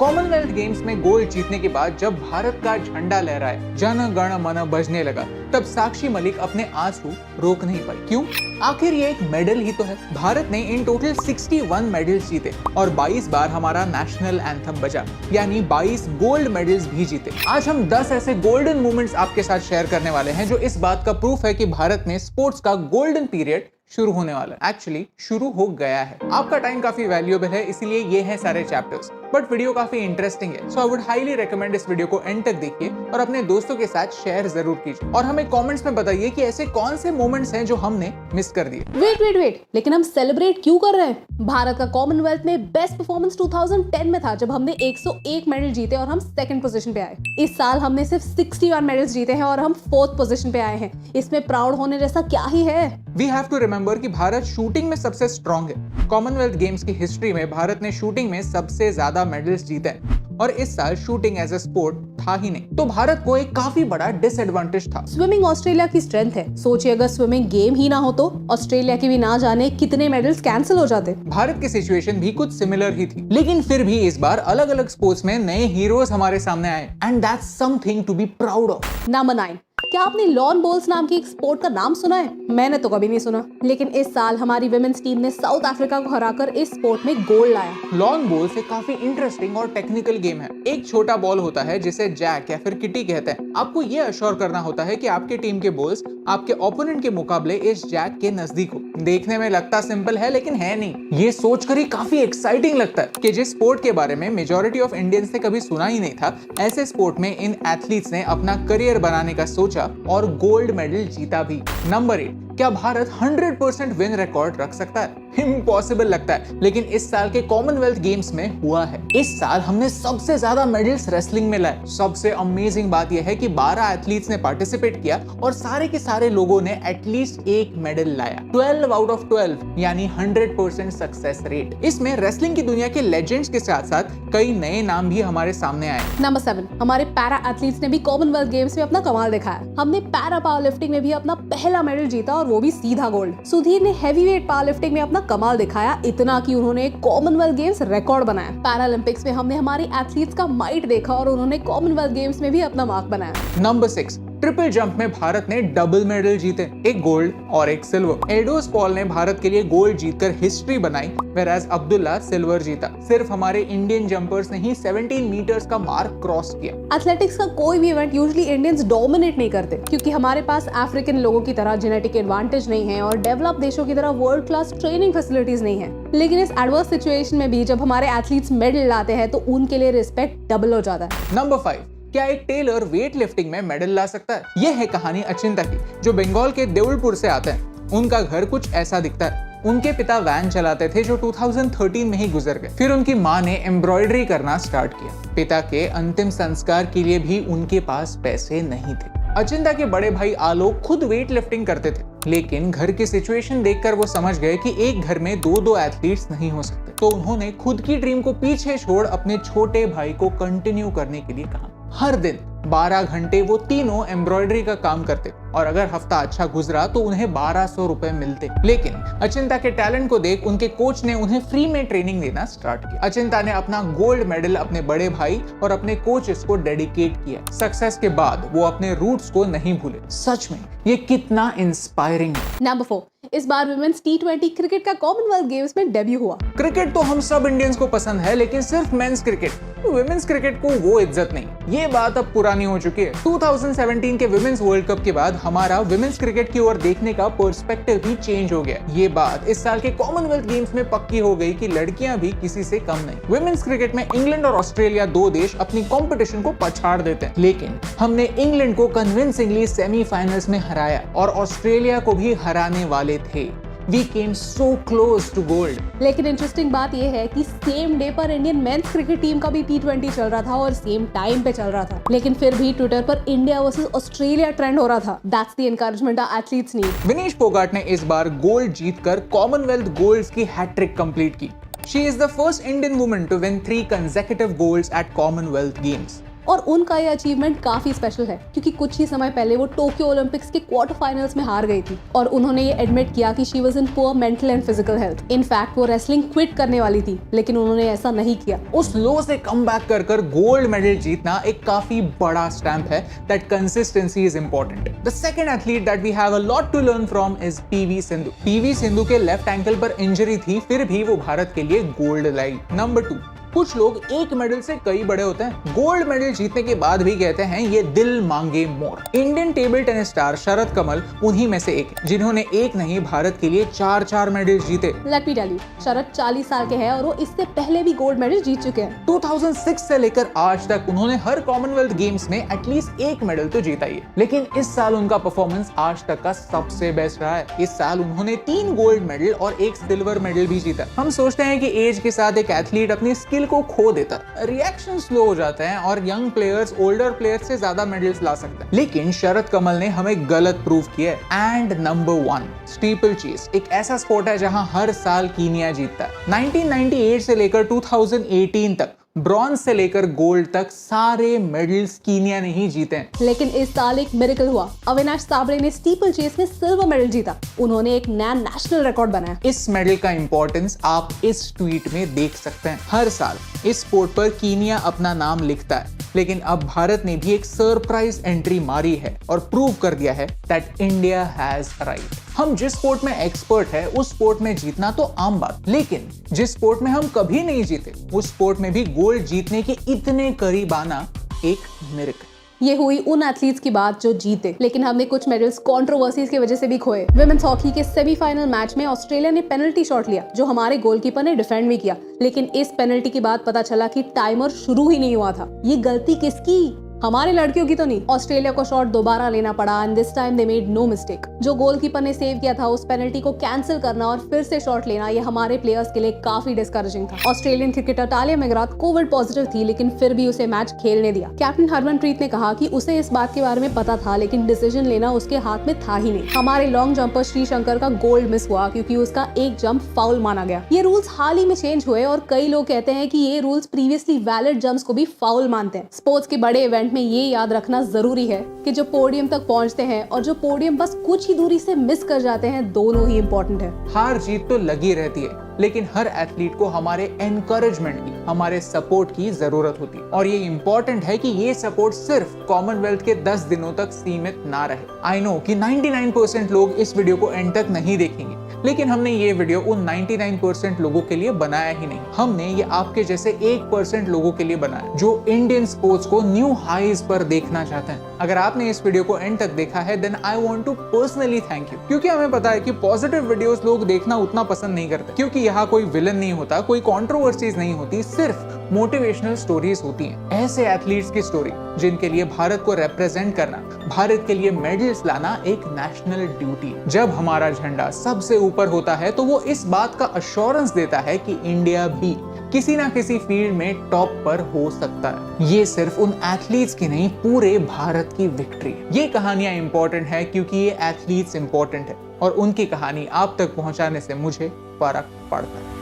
Commonwealth games में gold जीतने के बाद जब भारत का झंडा लहराए, जन गण मन बजने लगा, तब साक्षी मलिक अपने आंसू रोक नहीं पाई। क्यों? आखिर ये एक मेडल ही तो है। भारत ने इन टोटल 61 मेडल्स जीते और 22 बार हमारा नेशनल एंथम बजा, यानी 22 गोल्ड मेडल्स भी जीते। आज हम 10 ऐसे गोल्डन मोमेंट्स आपके साथ शेयर करने वाले हैं जो इस बात का प्रूफ है कि भारत में स्पोर्ट्स का गोल्डन पीरियड शुरू होने वाला है। एक्चुअली शुरू हो गया है। आपका टाइम काफी वैल्यूएबल है, इसीलिए ये हैं सारे चैप्टर्स, बट वीडियो काफी इंटरेस्टिंग है। सो आई वुड हाईली रेकमेंड इस वीडियो को एंड तक देखिए और अपने दोस्तों के साथ शेयर जरूर कीजिए और हमें कमेंट्स में बताइए कि ऐसे कौन से मोमेंट्स हैं जो हमने मिस कर दिए। वेट, लेकिन हम सेलिब्रेट क्यों कर रहे हैं? भारत का कॉमनवेल्थ में बेस्ट परफॉर्मेंस 2010 में था, जब हमने 101 मेडल जीते और हम सेकंड पोजीशन पे आए। इस साल हमने सिर्फ 61 मेडल्स जीते हैं और हम फोर्थ पोजीशन पे आए हैं। इसमें प्राउड होने जैसा क्या ही है? वी हैव टू रिमेंबर कि भारत शूटिंग में सबसे स्ट्रॉन्ग है। कॉमनवेल्थ गेम्स की हिस्ट्री में भारत ने शूटिंग में सबसे ज्यादा मेडल्स जीते हैं और इस साल शूटिंग एज अ स्पोर्ट था ही नहीं, तो भारत को एक काफी बड़ा डिसएडवांटेज था। स्विमिंग ऑस्ट्रेलिया की स्ट्रेंथ है। सोचिए अगर स्विमिंग गेम ही ना हो तो ऑस्ट्रेलिया के भी ना जाने कितने मेडल्स कैंसिल हो जाते। भारत की सिचुएशन भी कुछ सिमिलर ही थी, लेकिन फिर भी इस बार अलग अलग स्पोर्ट्स में नए हीरोज हमारे सामने आए and that's something to be proud of. Number 9, क्या आपने लॉन बॉल्स नाम की एक स्पोर्ट का नाम सुना है? मैंने तो कभी नहीं सुना, लेकिन इस साल हमारी विमेन्स टीम ने साउथ अफ्रीका को हराकर इस स्पोर्ट में गोल्ड लाया। लॉन बॉल्स एक काफी इंटरेस्टिंग और टेक्निकल गेम है। एक छोटा बॉल होता है जिसे जैक या फिर किटी कहते हैं। आपको ये अश्योर करना होता है कि आपके टीम के बॉल्स आपके ओपोनेंट के मुकाबले इस जैक के नजदीक हो। देखने में लगता सिंपल है, लेकिन है नहीं। ये सोचकर ही काफी एक्साइटिंग लगता है कि जिस स्पोर्ट के बारे में मेजॉरिटी ऑफ इंडियंस ने कभी सुना ही नहीं था, ऐसे स्पोर्ट में इन एथलीट्स ने अपना करियर बनाने का सोचा और गोल्ड मेडल जीता भी। नंबर 8, क्या भारत 100% विन रिकॉर्ड रख सकता है? इम्पॉसिबल लगता है, लेकिन इस साल के कॉमनवेल्थ गेम्स में हुआ है। इस साल हमने सबसे ज्यादा मेडल्स रेसलिंग में लाए। सबसे अमेजिंग बात यह है कि 12 एथलीट्स ने पार्टिसिपेट किया और सारे के सारे लोगों ने एटलीस्ट एक मेडल लाया। 12 आउट ऑफ 12 यानी 100% सक्सेस रेट। इसमें रेसलिंग की दुनिया के लेजेंड्स के साथ साथ कई नए नाम भी हमारे सामने आए। नंबर 7, हमारे पैरा एथलीट्स ने भी कॉमनवेल्थ गेम्स में अपना कमाल दिखाया। हमने पैरा पावर लिफ्टिंग में भी अपना पहला मेडल जीता और वो भी सीधा गोल्ड। सुधीर ने हैवीवेट पावर लिफ्टिंग में अपना कमाल दिखाया, इतना कि उन्होंने कॉमनवेल्थ गेम्स रिकॉर्ड बनाया। पैरालंपिक्स में हमने हमारी एथलीट्स का माइट देखा और उन्होंने कॉमनवेल्थ गेम्स में भी अपना मार्क बनाया। नंबर 6, ट्रिपल जंप में भारत ने डबल मेडल जीते, एक गोल्ड और एक सिल्वर। एल्डोस पॉल ने भारत के लिए गोल्ड जीतकर हिस्ट्री बनाई, वेराज अब्दुल्ला सिल्वर जीता। सिर्फ हमारे इंडियन जंपर्स ने ही 17 मीटर्स का मार्क क्रॉस किया। एथलेटिक्स का कोई भी इवेंट यूजुअली इंडियंस डोमिनेट नहीं करते, क्योंकि हमारे पास अफ्रीकन लोगों की तरह जेनेटिक एडवांटेज नहीं है और डेवलप देशों की तरह वर्ल्ड क्लास ट्रेनिंग फैसिलिटीज नहीं है। लेकिन इस एडवर्स सिचुएशन में भी जब हमारे एथलीट्स मेडल लाते हैं तो उनके लिए रिस्पेक्ट डबल हो जाता है। नंबर 5, क्या एक टेलर वेट लिफ्टिंग में मेडल ला सकता है? यह है कहानी अचिंता की, जो बंगाल के देउलपुर से आते हैं। उनका घर कुछ ऐसा दिखता है। उनके पिता वैन चलाते थे जो 2013 में ही गुजर गए। फिर उनकी माँ ने एम्ब्रॉयडरी करना स्टार्ट किया। पिता के अंतिम संस्कार के लिए भी उनके पास पैसे नहीं थे। अचिंता के बड़े भाई आलोक खुद वेट लिफ्टिंग करते थे, लेकिन घर की सिचुएशन देखकर वो समझ गए कि एक घर में दो एथलीट्स नहीं हो सकते, तो उन्होंने खुद की ड्रीम को पीछे छोड़ अपने छोटे भाई को कंटिन्यू करने के लिए कहा। हर दिन 12 घंटे वो तीनों एम्ब्रॉयडरी का काम करते और अगर हफ्ता अच्छा गुजरा तो उन्हें 1200 रुपए मिलते। लेकिन अचिंता के टैलेंट को देख उनके कोच ने उन्हें फ्री में ट्रेनिंग देना स्टार्ट किया। अचिंता ने अपना गोल्ड मेडल अपने बड़े भाई और अपने कोचेस को डेडिकेट किया। सक्सेस के बाद वो अपने रूट्स को नहीं भूले। सच में ये कितना इंस्पायरिंग है। नंबर 4, इस बार वुमेन्स T20 क्रिकेट का कॉमनवेल्थ गेम्स में डेब्यू हुआ। क्रिकेट तो हम सब इंडियंस को पसंद है, लेकिन सिर्फ मेंस क्रिकेट, वुमेन्स क्रिकेट को वो इज्जत नहीं। ये बात अब पुरानी हो चुकी है। 2017 के वुमेन्स वर्ल्ड कप के बाद हमारा वुमेन्स क्रिकेट की ओर देखने का पर्सपेक्टिव भी चेंज हो गया। ये बात इस साल के कॉमनवेल्थ गेम्स में पक्की हो गई कि लड़कियां भी किसी से कम नहीं। वुमेन्स क्रिकेट में इंग्लैंड और ऑस्ट्रेलिया, दो देश अपनी कंपटीशन को पछाड़ देते हैं, लेकिन हमने इंग्लैंड को कन्विंसिंगली सेमीफाइनल्स में हराया और ऑस्ट्रेलिया को भी हराने वाले थे। We came so close to gold. लेकिन इंटरेस्टिंग बात यह है कि सेम डे पर इंडियन मेंस क्रिकेट टीम का भी T20 चल रहा था और सेम टाइम पे चल रहा था, लेकिन फिर भी ट्विटर पर इंडिया वर्सेस ऑस्ट्रेलिया ट्रेंड हो रहा था। That's the encouragement our athletes need. Vinesh Phogat ने इस बार गोल्ड जीतकर कॉमनवेल्थ गोल्ड्स की हैट्रिक कंप्लीट की। She is the first Indian woman to win 3 consecutive golds at Commonwealth Games. और उनका ये अचीवमेंट काफी स्पेशल है क्योंकि कुछ ही समय पहले वो टोक्यो ओलंपिक्स के क्वार्टर फाइनल्स में हार गई थी और उन्होंने ये एडमिट किया कि she was in poor mental and physical health. In fact वो रेसलिंग क्विट करने वाली थी, लेकिन उन्होंने ऐसा नहीं किया। उस लो से कम बैक कर गोल्ड मेडल जीतना एक काफी बड़ा स्टैंप है that consistency is important. The second athlete that we have a lot to learn from is PV Sindhu. PV Sindhu के लेफ्ट एंकल पर इंजरी थी, फिर भी वो भारत के लिए गोल्ड लाई। नंबर 2, कुछ लोग एक मेडल से कई बड़े होते हैं। गोल्ड मेडल जीतने के बाद भी कहते हैं ये दिल मांगे मोर। इंडियन टेबल टेनिस स्टार शरद कमल उन्हीं में से एक हैं, जिन्होंने एक नहीं भारत के लिए 4 मेडल जीते। लेट मी टेल यू, शरद 40 साल के हैं और वो इससे पहले भी गोल्ड मेडल जीत चुके हैं। 2006 से लेकर आज तक उन्होंने हर कॉमनवेल्थ गेम्स में एटलीस्ट एक मेडल तो जीता ही है, लेकिन इस साल उनका परफॉर्मेंस आज तक का सबसे बेस्ट रहा है। इस साल उन्होंने 3 गोल्ड मेडल और 1 सिल्वर मेडल भी जीता। हम सोचते हैं कि एज के साथ एक एथलीट अपनी स्किल को खो देता, रिएक्शन स्लो हो जाते हैं और यंग प्लेयर्स ओल्डर प्लेयर्स से ज्यादा मेडल्स ला सकते हैं, लेकिन शरद कमल ने हमें गलत प्रूव किया है। एंड नंबर 1, स्टीपल चेस एक ऐसा स्पोर्ट है जहां हर साल कीनिया जीतता है। 1998 से लेकर 2018 तक ब्रॉन्ज से लेकर गोल्ड तक सारे मेडल्स कीनिया ने ही जीते हैं। लेकिन इस साल एक मिरेकल हुआ। अविनाश साबळे ने स्टीपल चेस में सिल्वर मेडल जीता। उन्होंने एक नया नेशनल रिकॉर्ड बनाया। इस मेडल का इंपॉर्टेंस आप इस ट्वीट में देख सकते हैं। हर साल इस स्पोर्ट पर कीनिया अपना नाम लिखता है, लेकिन अब भारत ने भी एक सरप्राइज एंट्री मारी है और प्रूव कर दिया है दैट इंडिया हैज अराइव्ड। हम जिस स्पोर्ट में एक्सपर्ट है उस स्पोर्ट में जीतना तो आम बात, लेकिन जिस स्पोर्ट में हम कभी नहीं जीते उस स्पोर्ट में भी गोल्ड जीतने के इतने करीब आना एक मिरेकल। ये हुई उन एथलीट्स की बात जो जीते, लेकिन हमने कुछ मेडल्स कंट्रोवर्सीज की वजह से भी खोए। विमेंस हॉकी के सेमीफाइनल मैच में ऑस्ट्रेलिया ने पेनल्टी शॉट लिया जो हमारे गोलकीपर ने डिफेंड भी किया, लेकिन इस पेनल्टी के बाद पता चला कि टाइमर शुरू ही नहीं हुआ था। ये गलती किसकी? हमारे लड़कियों की तो नहीं। ऑस्ट्रेलिया को शॉट दोबारा लेना पड़ा and this time they made no mistake. जो गोलकीपर ने सेव किया था उस पेनल्टी को कैंसिल करना और फिर से शॉट लेना, ये हमारे प्लेयर्स के लिए काफी डिस्करेजिंग था। Australian cricketer Tahlia McGrath covid positive थी, लेकिन फिर भी उसे मैच खेलने दिया। कैप्टन हरमनप्रीत ने कहा कि उसे इस बात के बारे में पता था, लेकिन डिसीजन लेना उसके हाथ में था ही नहीं। हमारे लॉन्ग जंपर श्रीशंकर का गोल्ड मिस हुआ क्योंकि उसका एक जंप फाउल माना गया। ये रूल्स हाल ही में चेंज हुए और कई लोग कहते हैं कि ये रूल्स प्रीवियसली वैलिड जंप्स को भी फाउल मानते हैं। स्पोर्ट्स के बड़े इवेंट में ये याद रखना जरूरी है कि जो पोडियम तक पहुंचते हैं और जो पोडियम बस कुछ ही दूरी से मिस कर जाते हैं, दोनों ही इंपॉर्टेंट है। हार जीत तो लगी रहती है, लेकिन हर एथलीट को हमारे एनकरेजमेंट की, हमारे सपोर्ट की जरूरत होती है और ये इंपॉर्टेंट है कि ये सपोर्ट सिर्फ कॉमनवेल्थ के 10 दिनों तक सीमित ना रहे। आई नो कि 99% लोग इस वीडियो को एंड तक नहीं देखेंगे, लेकिन हमने ये वीडियो उन 99% लोगों के लिए बनाया ही नहीं। हमने ये आपके जैसे 1% लोगों के लिए बनाया जो इंडियन स्पोर्ट्स को न्यू हाईज पर देखना चाहते हैं। अगर आपने इस वीडियो को एंड तक देखा है then I want to personally thank you, क्योंकि हमें पता है कि पॉजिटिव वीडियोस लोग देखना उतना पसंद नहीं करते, क्योंकि यहाँ कोई विलन नहीं होता, कोई कंट्रोवर्सीज नहीं होती, सिर्फ मोटिवेशनल स्टोरीज होती हैं। ऐसे एथलीट्स की स्टोरी जिनके लिए भारत को रिप्रेजेंट करना, भारत के लिए मेडल्स लाना एक नेशनल ड्यूटी। जब हमारा झंडा सबसे ऊपर होता है तो वो इस बात का अश्योरेंस देता है कि इंडिया भी किसी ना किसी फील्ड में टॉप पर हो सकता है। ये सिर्फ उन एथलीट्स की नहीं, पूरे भारत की विक्ट्री है। ये कहानियां इंपॉर्टेंट है क्योंकि ये एथलीट्स इंपॉर्टेंट है और उनकी कहानी आप तक पहुंचाने से मुझे फर्क पड़ता है।